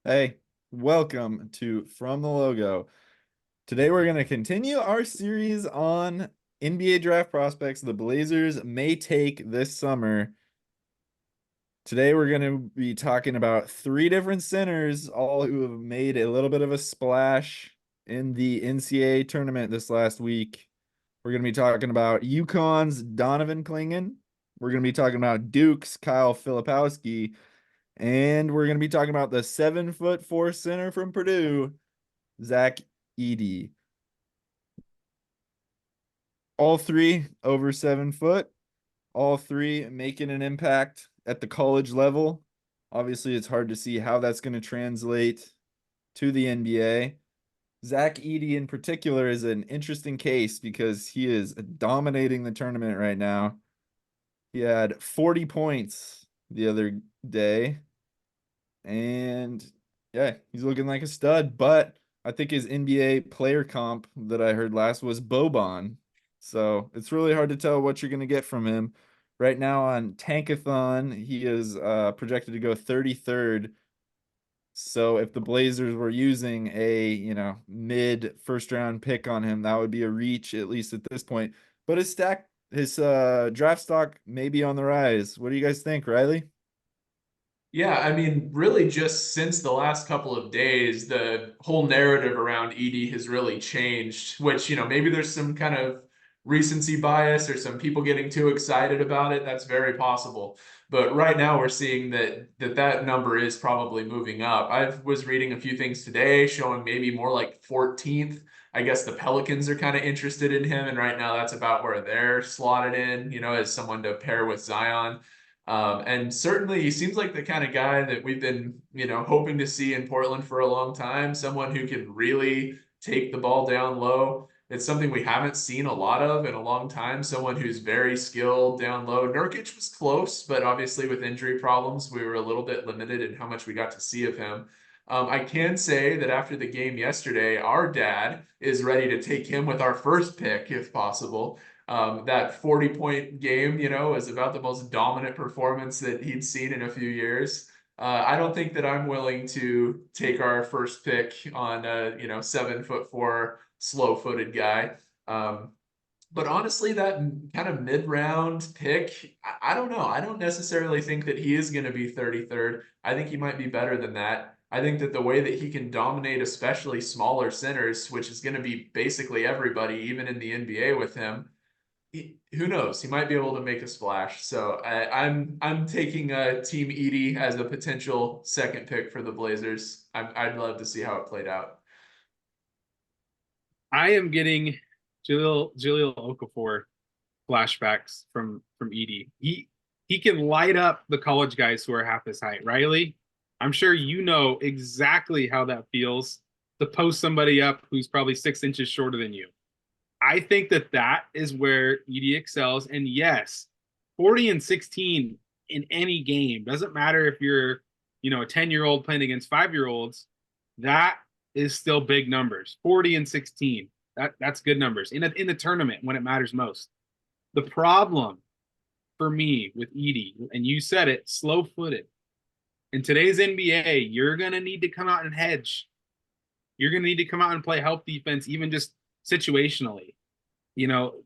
Hey, welcome to From the Logo. Today we're going to continue our series on NBA draft prospects the Blazers may take this summer. Today we're going to be talking about three different centers, all who have made a little bit of a splash in the NCAA tournament this last week. We're going to be talking about UConn's Donovan Clingan. We're going to be talking about Duke's Kyle Filipowski. And we're going to be talking about the 7'4" center from Purdue, Zach Edey. All three over 7 foot, all three making an impact at the college level. Obviously, it's hard to see how that's going to translate to the NBA. Zach Edey in particular is an interesting case because he is dominating the tournament right now. He had 40 points the other day. And yeah, he's looking like a stud. But I think his NBA player comp that I heard last was Boban. So it's really hard to tell what you're going to get from him. Right now on Tankathon, he is projected to go 33rd. So if the Blazers were using a, mid first round pick on him, that would be a reach, at least at this point. But his draft stock may be on the rise. What do you guys think, Riley? Yeah, I mean, really, just since the last couple of days, the whole narrative around Edey has really changed, which, maybe there's some kind of recency bias or some people getting too excited about it. That's very possible. But right now we're seeing that number is probably moving up. I was reading a few things today showing maybe more like 14th. I guess the Pelicans are kind of interested in him, and right now that's about where they're slotted in, as someone to pair with Zion. And certainly he seems like the kind of guy that we've been, hoping to see in Portland for a long time, someone who can really take the ball down low. It's something we haven't seen a lot of in a long time, someone who's very skilled down low. Nurkic was close, but obviously with injury problems, we were a little bit limited in how much we got to see of him. I can say that after the game yesterday, our dad is ready to take him with our first pick if possible. That 40-point game, is about the most dominant performance that he'd seen in a few years. I don't think that I'm willing to take our first pick on a, 7'4" slow-footed guy. But honestly, that kind of mid-round pick, I don't know. I don't necessarily think that he is going to be 33rd. I think he might be better than that. I think that the way that he can dominate, especially smaller centers, which is going to be basically everybody, even in the NBA with him, who knows? He might be able to make a splash. So I'm taking Team Edey as a potential second pick for the Blazers. I'd love to see how it played out. I am getting Jaleel Okafor flashbacks from Edey. He can light up the college guys who are half his height. Riley, I'm sure you know exactly how that feels to post somebody up who's probably 6 inches shorter than you. I think that is where Edey excels. And yes, 40 and 16 in any game doesn't matter if you're, a 10-year-old playing against 5-year-olds. That is still big numbers. 40 and 16. That's good numbers in the tournament when it matters most. The problem for me with Edey, and you said it, slow-footed. In today's NBA, you're gonna need to come out and hedge. You're gonna need to come out and play help defense, even just situationally.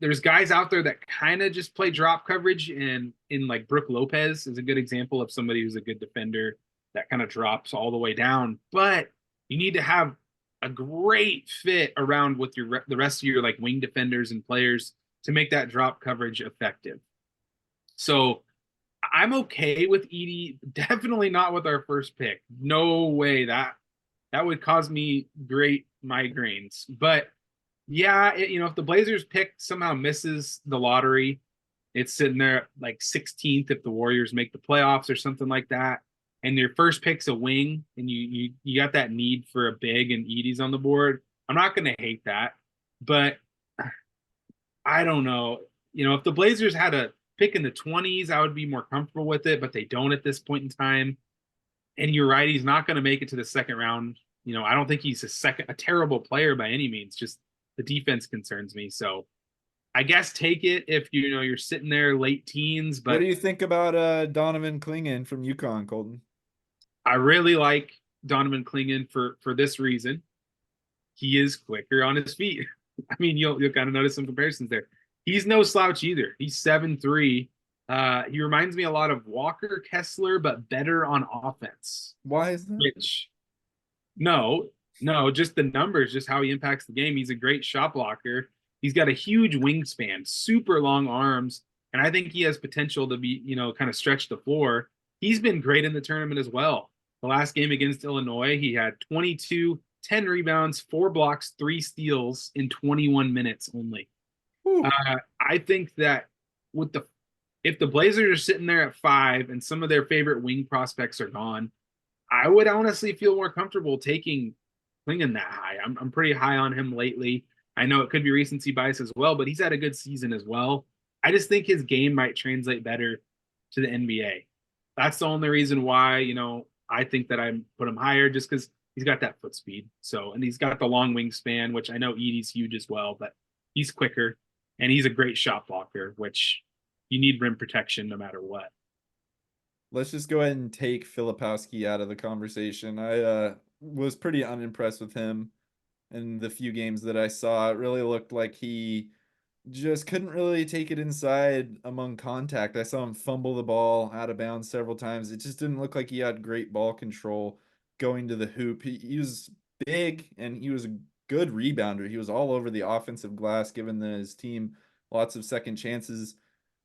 There's guys out there that kind of just play drop coverage, and in like Brooke Lopez is a good example of somebody who's a good defender that kind of drops all the way down. But you need to have a great fit around with the rest of your like wing defenders and players to make that drop coverage effective. So I'm okay with Edey, definitely not with our first pick. No way that would cause me great migraines. But yeah, if the Blazers pick somehow misses the lottery, it's sitting there like 16th if the Warriors make the playoffs or something like that. And your first pick's a wing, and you got that need for a big, and Edey's on the board. I'm not going to hate that, but I don't know. If the Blazers had a pick in the 20s, I would be more comfortable with it, but they don't at this point in time. And you're right, he's not going to make it to the second round. I don't think he's a terrible player by any means. Just the defense concerns me. So I guess take it if you're sitting there late teens. What But do you think about Donovan Clingan from UConn, Colton? I really like Donovan Clingan for this reason. He is quicker on his feet. I mean, you'll kind of notice some comparisons there. He's no slouch either. He's 7'3". He reminds me a lot of Walker Kessler, but better on offense. Why is that? Which no, just the numbers, just how he impacts the game. He's a great shot blocker. He's got a huge wingspan, super long arms, and I think he has potential to be, kind of stretch the floor. He's been great in the tournament as well. The last game against Illinois, he had 22, 10 rebounds, 4 blocks, 3 steals in 21 minutes only. I think that if the Blazers are sitting there at 5 and some of their favorite wing prospects are gone, I would honestly feel more comfortable taking Clingan that high. I'm pretty high on him lately. I know it could be recency bias as well, but he's had a good season as well. I just think his game might translate better to the NBA. That's the only reason why, I think that I put him higher, just because he's got that foot speed. So, and he's got the long wingspan, which I know Edey's huge as well, but he's quicker and he's a great shot blocker, which you need rim protection no matter what. Let's just go ahead and take Filipowski out of the conversation. I was pretty unimpressed with him in the few games that I saw. It really looked like he just couldn't really take it inside among contact. I saw him fumble the ball out of bounds several times. It just didn't look like he had great ball control going to the hoop. He was big and he was a good rebounder. He was all over the offensive glass, giving his team lots of second chances,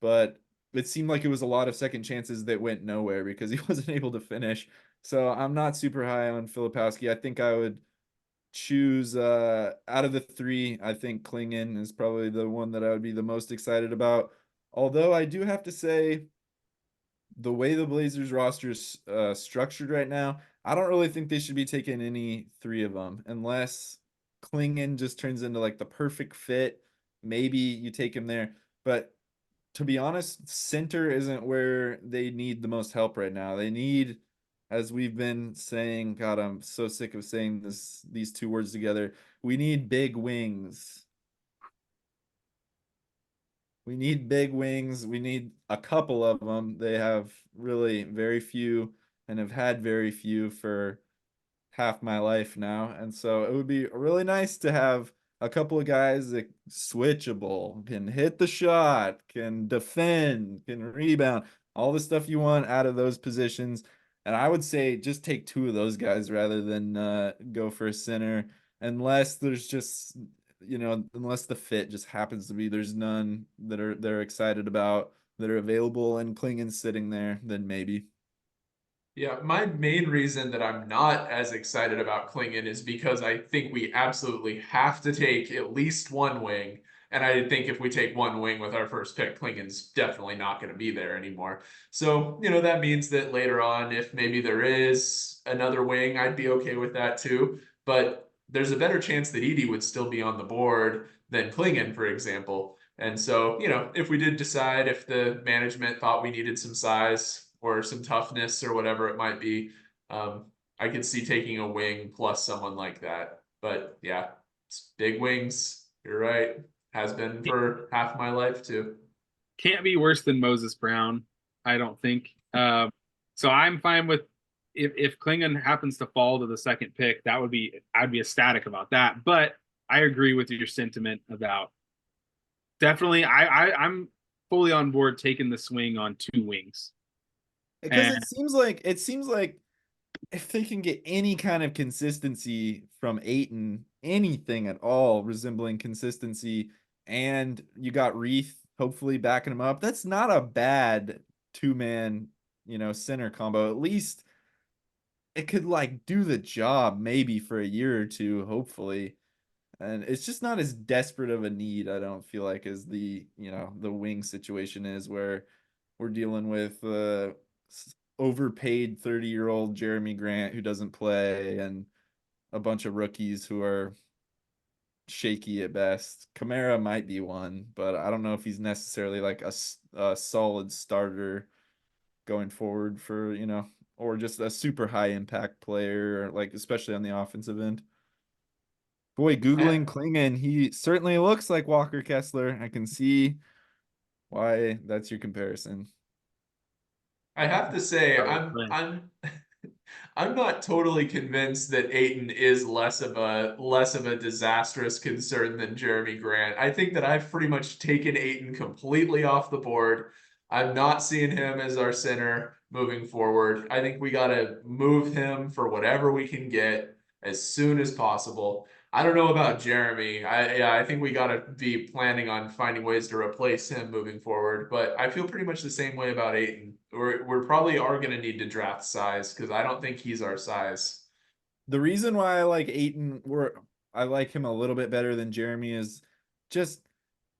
but it seemed like it was a lot of second chances that went nowhere because he wasn't able to finish. So I'm not super high on Filipowski. I think I would choose out of the 3. I think Clingan is probably the one that I would be the most excited about. Although I do have to say, the way the Blazers roster is structured right now, I don't really think they should be taking any 3 of them unless Clingan just turns into like the perfect fit. Maybe you take him there, but to be honest, center isn't where they need the most help right now. They need, as we've been saying, God, I'm so sick of saying these 2 words together. We need big wings. We need big wings. We need a couple of them. They have really very few and have had very few for half my life now. And so it would be really nice to have a couple of guys that switchable, can hit the shot, can defend, can rebound, all the stuff you want out of those positions. And I would say just take 2 of those guys rather than go for a center, unless there's just, unless the fit just happens to be there's none that they're excited about that are available and Clingan sitting there, then maybe. Yeah, my main reason that I'm not as excited about Clingan is because I think we absolutely have to take at least 1 wing. And I think if we take 1 wing with our first pick, Clingan's definitely not going to be there anymore. So, that means that later on, if maybe there is another wing, I'd be okay with that too. But there's a better chance that Edey would still be on the board than Clingan, for example. And so, if we did decide, if the management thought we needed some size or some toughness or whatever it might be, I could see taking a wing plus someone like that. But yeah, it's big wings. You're right. Has been for half my life too. Can't be worse than Moses Brown, I don't think. So I'm fine with if Clingan happens to fall to the second pick, I'd be ecstatic about that. But I agree with your sentiment about definitely. I'm fully on board taking the swing on 2 wings. Because it seems like if they can get any kind of consistency from Ayton, anything at all resembling consistency, and you got Reith hopefully backing him up, that's not a bad 2-man, center combo. At least it could like do the job maybe for a year or 2, hopefully. And it's just not as desperate of a need, I don't feel like, as the wing situation is, where we're dealing with overpaid 30-year-old Jeremy Grant who doesn't play and a bunch of rookies who are shaky at best. Kamara might be one, but I don't know if he's necessarily like a solid starter going forward for, or just a super high impact player, like especially on the offensive end. Boy, Googling Clingan, he certainly looks like Walker Kessler. I can see why that's your comparison. I have to say, Oh, I'm I'm not totally convinced that Ayton is less of a disastrous concern than Jeremy Grant. I think that I've pretty much taken Ayton completely off the board. I'm not seeing him as our center moving forward. I think we gotta move him for whatever we can get as soon as possible. I don't know about Jeremy. I think we gotta be planning on finding ways to replace him moving forward. But I feel pretty much the same way about Ayton. We're probably are gonna need to draft size because I don't think he's our size. The reason why I like Aiton, I like him a little bit better than Jeremy is just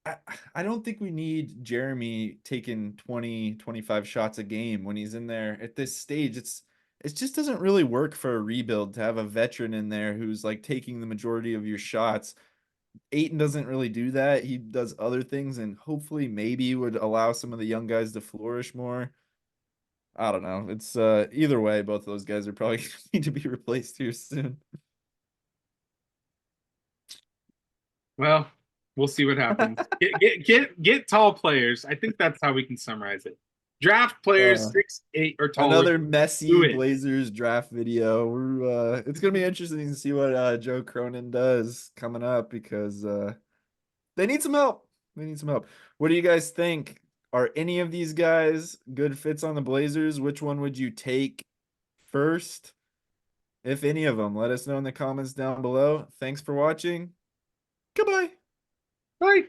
I, I don't think we need Jeremy taking 20, 25 shots a game when he's in there at this stage. It just doesn't really work for a rebuild to have a veteran in there who's like taking the majority of your shots. Aiton doesn't really do that. He does other things and hopefully maybe would allow some of the young guys to flourish more. I don't know. It's either way, both of those guys are probably gonna need to be replaced here soon. Well, we'll see what happens. Get tall players. I think that's how we can summarize it. Draft players Uh, 6'8" or taller. Another Do messy it. Blazers draft video. We're it's gonna be interesting to see what Joe Cronin does coming up because they need some help. They need some help. What do you guys think? Are any of these guys good fits on the Blazers? Which one would you take first? If any of them, let us know in the comments down below. Thanks for watching. Goodbye. Bye.